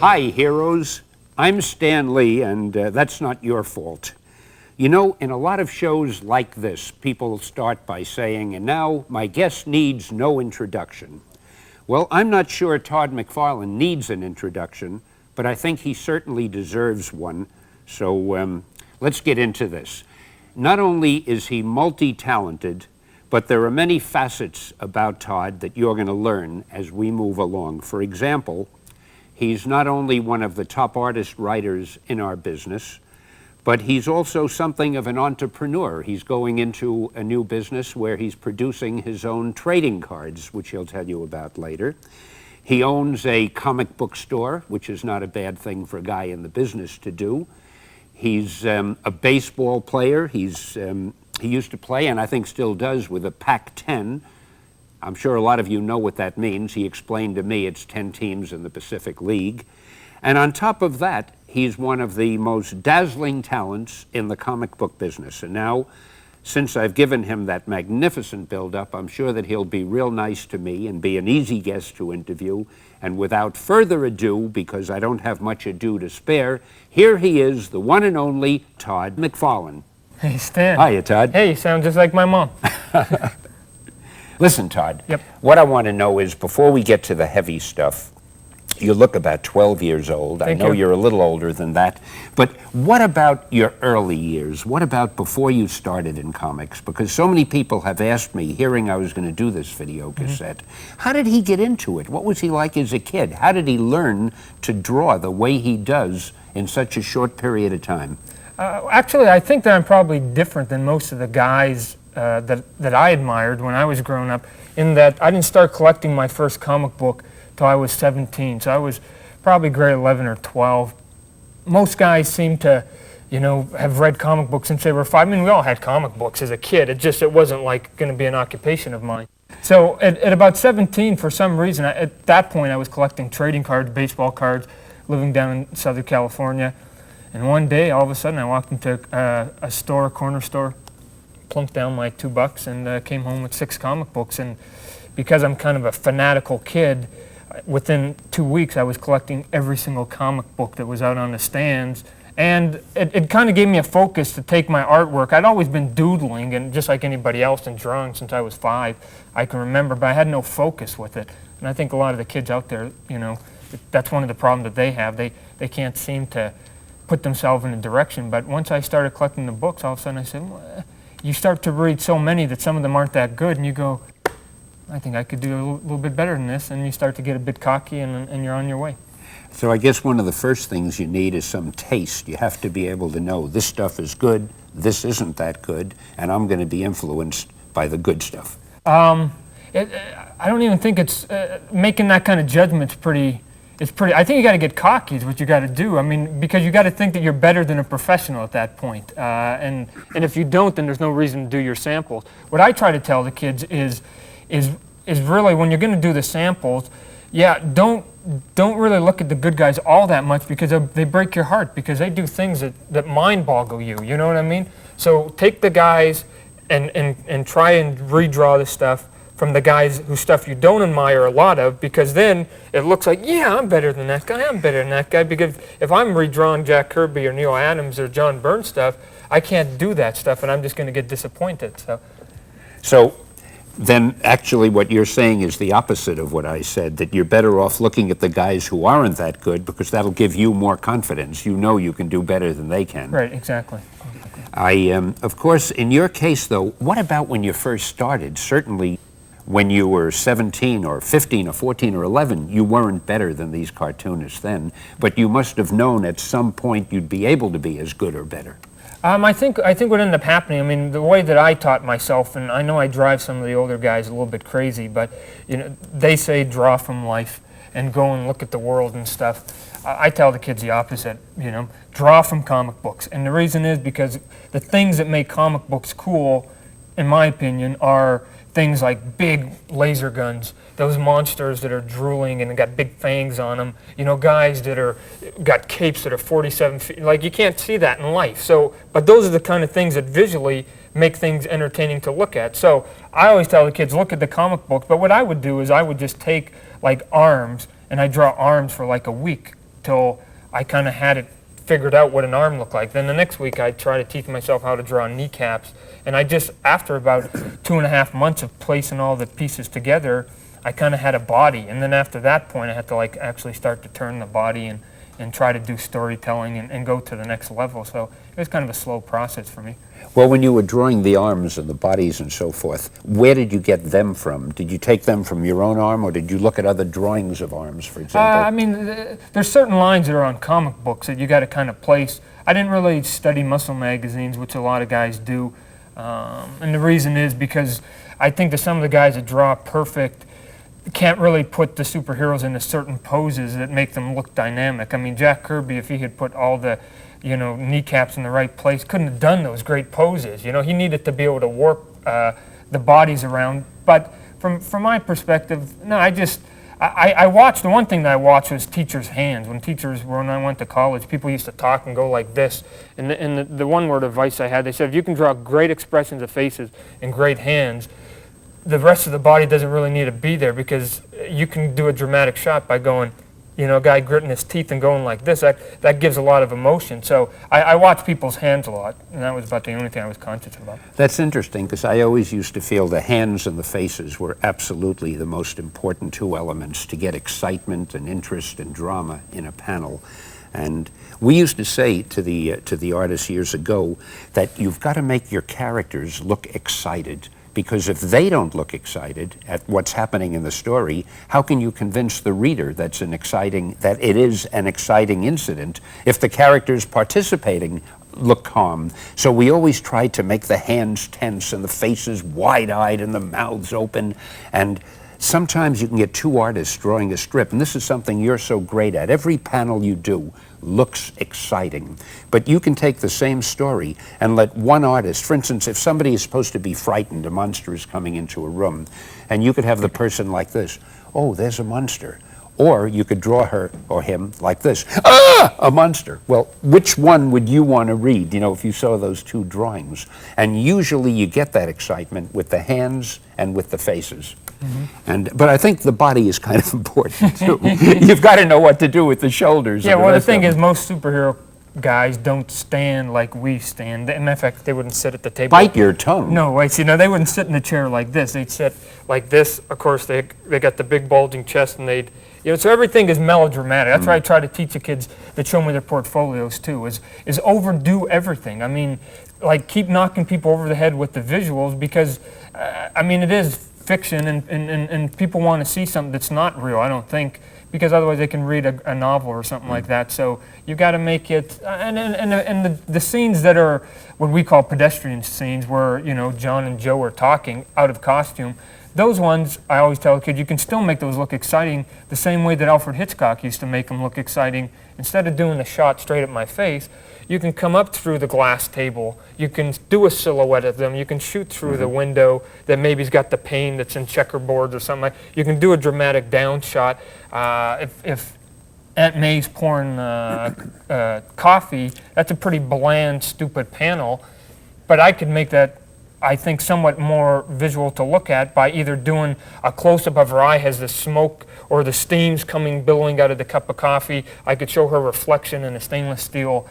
Hi, heroes. I'm Stan Lee, and that's not your fault. You know, in a lot of shows like this, people start by saying, and now my guest needs no introduction. Well, I'm not sure Todd McFarlane needs an introduction, but I think he certainly deserves one. So let's get into this. Not only is he multi-talented, but there are many facets about Todd that you're going to learn as we move along. For example, he's not only one of the top artist writers in our business, but he's also something of an entrepreneur. He's going into a new business where he's producing his own trading cards, which he'll tell you about later. He owns a comic book store, which is not a bad thing for a guy in the business to do. He's a baseball player. He used to play, and I think still does, with a Pac-10. I'm sure a lot of you know what that means. He explained to me it's 10 teams in the Pacific League. And on top of that, he's one of the most dazzling talents in the comic book business. And now, since I've given him that magnificent build-up, I'm sure that he'll be real nice to me and be an easy guest to interview. And without further ado, because I don't have much ado to spare, here he is, the one and only Todd McFarlane. Hey, Stan. Hiya, Todd. Hey, you sound just like my mom. Listen, Todd, Yep. What I want to know is, before we get to the heavy stuff, you look about 12 years old. Thank I know you. you're a little older than that. But what about your early years? What about before you started in comics? Because so many people have asked me, hearing I was going to do this video cassette, how did he get into it? What was he like as a kid? How did he learn to draw the way he does in such a short period of time? Actually, I think that I'm probably different than most of the guys that I admired when I was growing up, in that I didn't start collecting my first comic book till I was 17. So I was probably grade 11 or 12. Most guys seem to, you know, have read comic books since they were 5. I mean, we all had comic books as a kid. It wasn't like going to be an occupation of mine. So at about 17, for some reason, at that point, I was collecting trading cards, baseball cards, living down in Southern California. And one day, all of a sudden, I walked into a corner store, plunked down my $2 and came home with 6 comic books. And because I'm kind of a fanatical kid, within 2 weeks I was collecting every single comic book that was out on the stands. And it kind of gave me a focus to take my artwork. I'd always been doodling, and just like anybody else, and drawing since I was 5, I can remember, but I had no focus with it. And I think a lot of the kids out there, you know, that's one of the problems that they have. They can't seem to put themselves in a direction. But once I started collecting the books, all of a sudden I said, well, you start to read so many that some of them aren't that good, and you go, I think I could do a little bit better than this, and you start to get a bit cocky, and you're on your way. So I guess one of the first things you need is some taste. You have to be able to know this stuff is good, this isn't that good, and I'm going to be influenced by the good stuff. I don't even think it's making that kind of judgment's pretty. I think you got to get cocky is what you got to do. I mean, because you got to think that you're better than a professional at that point. And if you don't, then there's no reason to do your samples. What I try to tell the kids is really, when you're going to do the samples, yeah, don't really look at the good guys all that much, because they break your heart, because they do things that mind boggle you. You know what I mean? So take the guys and try and redraw the stuff from the guys whose stuff you don't admire a lot of, because then it looks like, yeah, I'm better than that guy, I'm better than that guy, because if I'm redrawing Jack Kirby or Neil Adams or John Byrne stuff, I can't do that stuff, and I'm just going to get disappointed. So then actually what you're saying is the opposite of what I said, that you're better off looking at the guys who aren't that good, because that'll give you more confidence. You know you can do better than they can. Right, exactly. Of course, in your case, though, what about when you first started? Certainly, when you were 17 or 15 or 14 or 11, you weren't better than these cartoonists then, but you must have known at some point you'd be able to be as good or better. I think what ended up happening, I mean, the way that I taught myself, and I know I drive some of the older guys a little bit crazy, but you know, they say draw from life and go and look at the world and stuff. I tell the kids the opposite, you know, draw from comic books. And the reason is because the things that make comic books cool, in my opinion, are things like big laser guns, those monsters that are drooling and got big fangs on them, you know, guys that got capes that are 47 feet, like you can't see that in life. So, but those are the kind of things that visually make things entertaining to look at. So I always tell the kids, look at the comic book, but what I would do is I would just take like arms, and I draw arms for like a week till I kind of had it figured out what an arm looked like. Then the next week I'd try to teach myself how to draw kneecaps. And I just, after about 2.5 months of placing all the pieces together, I kind of had a body. And then after that point, I had to like actually start to turn the body and try to do storytelling and go to the next level. So it was kind of a slow process for me. Well, when you were drawing the arms and the bodies and so forth, where did you get them from? Did you take them from your own arm, or did you look at other drawings of arms, for example? I mean, there's certain lines that are on comic books that you got to kind of place. I didn't really study muscle magazines, which a lot of guys do. And the reason is because I think that some of the guys that draw perfect can't really put the superheroes into certain poses that make them look dynamic. I mean, Jack Kirby, if he had put all the kneecaps in the right place, couldn't have done those great poses. He needed to be able to warp the bodies around. But from my perspective, no, I watched, the one thing that I watched was teachers' hands. When I went to college, people used to talk and go like this. And the one word advice I had, they said, if you can draw great expressions of faces and great hands, the rest of the body doesn't really need to be there, because you can do a dramatic shot by going, a guy gritting his teeth and going like this. That gives a lot of emotion. So I watch people's hands a lot, and that was about the only thing I was conscious about. That's interesting, because I always used to feel the hands and the faces were absolutely the most important two elements to get excitement and interest and drama in a panel. And we used to say to the artists years ago that you've got to make your characters look excited, because if they don't look excited at what's happening in the story, how can you convince the reader that it is an exciting incident if the characters participating look calm? So we always try to make the hands tense and the faces wide-eyed and the mouths open. And sometimes you can get two artists drawing a strip, and this is something you're so great at. Every panel you do looks exciting, but you can take the same story and let one artist, for instance, if somebody is supposed to be frightened, a monster is coming into a room, and you could have the person like this, oh, there's a monster. Or you could draw her or him like this, ah, a monster. Well, which one would you want to read, if you saw those two drawings? And usually you get that excitement with the hands and with the faces. Mm-hmm. But I think the body is kind of important too. You've got to know what to do with the shoulders. Yeah, well, the thing is, most superhero guys don't stand like we stand. In fact, they wouldn't sit at the table. Bite your tongue. No, wait, they wouldn't sit in a chair like this. They'd sit like this. Of course, they got the big bulging chest, and they'd, so everything is melodramatic. That's why I try to teach the kids that show me their portfolios too, is overdo everything. I mean, like, keep knocking people over the head with the visuals, because, it is fiction, and people want to see something that's not real, I don't think, because otherwise they can read a novel or something like that. So you got to make it, and the scenes that are what we call pedestrian scenes, where John and Joe are talking out of costume, those ones, I always tell the kids, you can still make those look exciting the same way that Alfred Hitchcock used to make them look exciting. Instead of doing the shot straight at my face, you can come up through the glass table, you can do a silhouette of them, you can shoot through the window that maybe's got the pane that's in checkerboards or something. You can do a dramatic down shot. If Aunt May's pouring coffee, that's a pretty bland, stupid panel, but I could make that, I think, somewhat more visual to look at by either doing a close-up of her eye as the smoke or the steam's coming billowing out of the cup of coffee. I could show her reflection in a stainless steel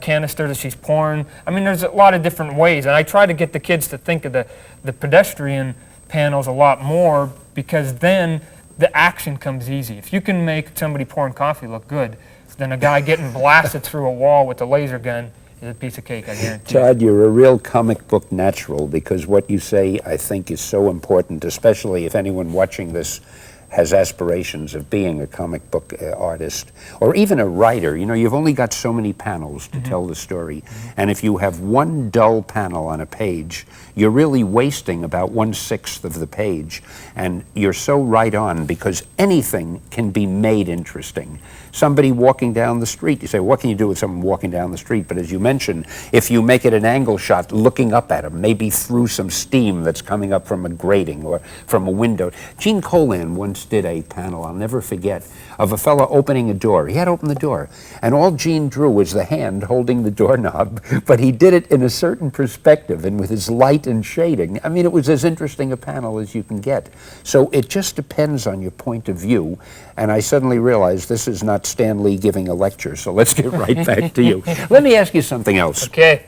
canister that she's pouring. There's a lot of different ways, and I try to get the kids to think of the pedestrian panels a lot more, because then the action comes easy. If you can make somebody pouring coffee look good, then a guy getting blasted through a wall with a laser gun is a piece of cake, I guarantee. Todd, you're a real comic book natural, because what you say, I think, is so important, especially if anyone watching this has aspirations of being a comic book artist, or even a writer. You've only got so many panels to tell the story, and if you have one dull panel on a page, you're really wasting about 1/6 of the page, and you're so right on, because anything can be made interesting. Somebody walking down the street, you say, what can you do with someone walking down the street? But as you mentioned, if you make it an angle shot looking up at them, maybe through some steam that's coming up from a grating or from a window. Gene Colan once did a panel, I'll never forget, of a fellow opening a door. He had opened the door, and all Gene drew was the hand holding the doorknob, but he did it in a certain perspective and with his light and shading. It was as interesting a panel as you can get. So it just depends on your point of view, and I suddenly realized this is not not Stan Lee giving a lecture, so let's get right back to you. Let me ask you something else. Okay.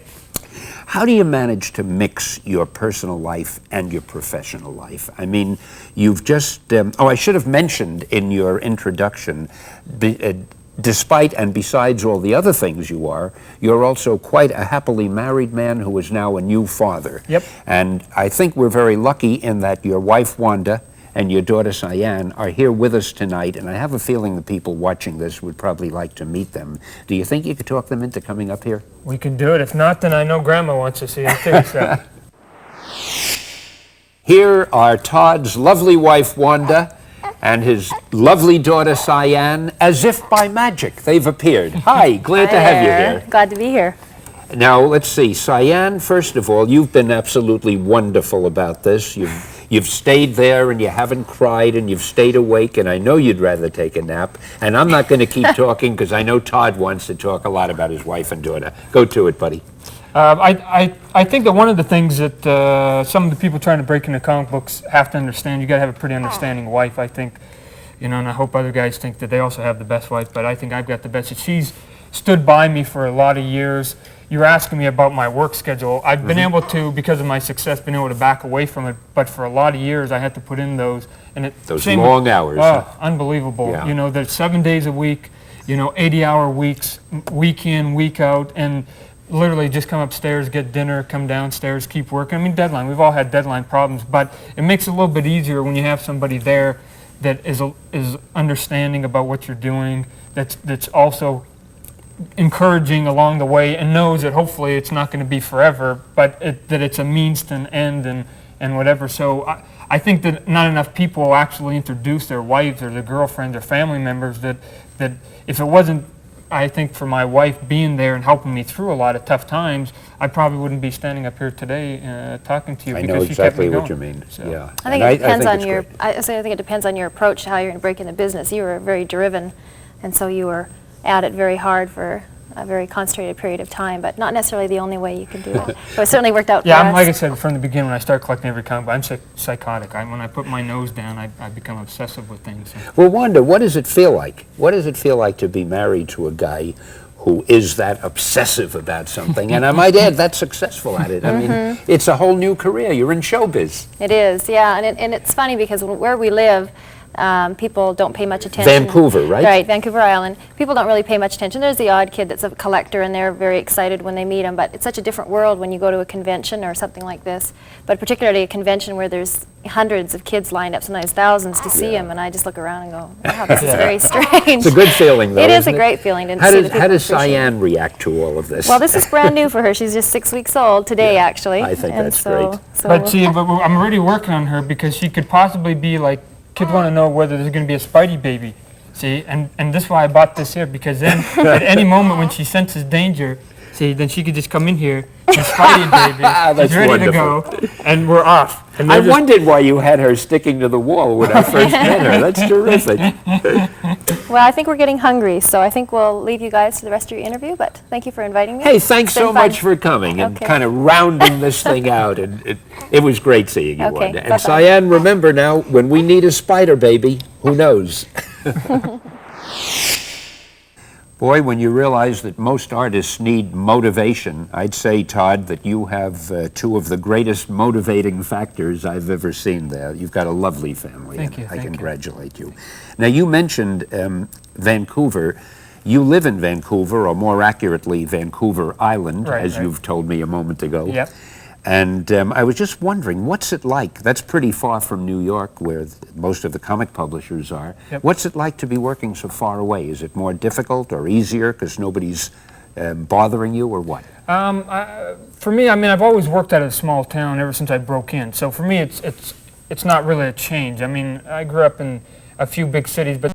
How do you manage to mix your personal life and your professional life? I mean, you've just, I should have mentioned in your introduction, despite and besides all the other things you are, you're also quite a happily married man who is now a new father. Yep. And I think we're very lucky in that your wife, Wanda, and your daughter, Cyan, are here with us tonight, and I have a feeling the people watching this would probably like to meet them. Do you think you could talk them into coming up here? We can do it. If not, then I know Grandma wants to see it too. So. Here are Todd's lovely wife, Wanda, and his lovely daughter, Cyan. As if by magic, they've appeared. Hi, glad to have you here. Glad to be here. Now, let's see. Cyan, first of all, you've been absolutely wonderful about this. You've stayed there and you haven't cried and you've stayed awake, and I know you'd rather take a nap. And I'm not going to keep talking because I know Todd wants to talk a lot about his wife and daughter. Go to it, buddy. I think that one of the things that some of the people trying to break into comic books have to understand, you got to have a pretty understanding wife, I think. You know, and I hope other guys think that they also have the best wife, but I think I've got the best. She's stood by me for a lot of years. You're asking me about my work schedule. I've been able to, because of my success, been able to back away from it, but for a lot of years I had to put in those. And those long hours. Oh, unbelievable. Yeah. You know, there's 7 days a week, 80-hour weeks, week in, week out, and literally just come upstairs, get dinner, come downstairs, keep working. I mean, deadline. We've all had deadline problems, but it makes it a little bit easier when you have somebody there that is understanding about what you're doing, that's also encouraging along the way, and knows that hopefully it's not going to be forever, but that it's a means to an end and whatever. So I think that not enough people actually introduce their wives or their girlfriends or family members that if it wasn't, I think, for my wife being there and helping me through a lot of tough times, I probably wouldn't be standing up here today talking to you. I because know she kept me exactly what going. you mean. So. Yeah. I think it depends on your. I think it depends on your approach to how you're going to break into business. You were very driven, and so you were at it very hard for a very concentrated period of time, but not necessarily the only way you can do it. But it certainly worked out for Yeah, us. like I said from the beginning, when I started collecting every comic book, I'm psychotic. When I put my nose down, I become obsessive with things. So. Well, Wanda, what does it feel like? What does it feel like to be married to a guy who is that obsessive about something? And I might add, that's successful at it. I mean, it's a whole new career. You're in showbiz. It is, yeah, and it's funny because where we live, people don't pay much attention. Vancouver, right? Right, Vancouver Island. People don't really pay much attention. There's the odd kid that's a collector, and they're very excited when they meet him, but it's such a different world when you go to a convention or something like this, but particularly a convention where there's hundreds of kids lined up, sometimes thousands to see him, and I just look around and go, wow, this is very strange. It's a good feeling, though, It is isn't a great feeling. How does Cyan react to all of this? Well, this is brand new for her. She's just 6 weeks old today, actually. I think and that's so, great. So But see, I'm already working on her because she could possibly be like, kids want to know whether there's going to be a Spidey baby. See, and this is why I bought this here, because then at any moment when she senses danger, see, then she could just come in here, and Spidey baby is ready to go, and we're off. And I wondered why you had her sticking to the wall when I first met her. That's terrific. Well, I think we're getting hungry, so I think we'll leave you guys to the rest of your interview, but thank you for inviting me. Hey, thanks It's been so fun. much for coming and Okay. kind of rounding this thing out. And it was great seeing you, Okay, Wanda. And bye-bye. Cyan, remember now, when we need a spider baby, who knows? Boy, when you realize that most artists need motivation, I'd say, Todd, that you have two of the greatest motivating factors I've ever seen there. You've got a lovely family. Thank and you, I thank you. congratulate you. Now, you mentioned Vancouver. You live in Vancouver, or more accurately, Vancouver Island, Right, as right. you've told me a moment ago. Yep. And I was just wondering, what's it like? That's pretty far from New York, where most of the comic publishers are. Yep. What's it like to be working so far away? Is it more difficult or easier because nobody's bothering you, or what? For me, I mean, I've always worked out of a small town ever since I broke in. So for me, it's not really a change. I mean, I grew up in a few big cities, but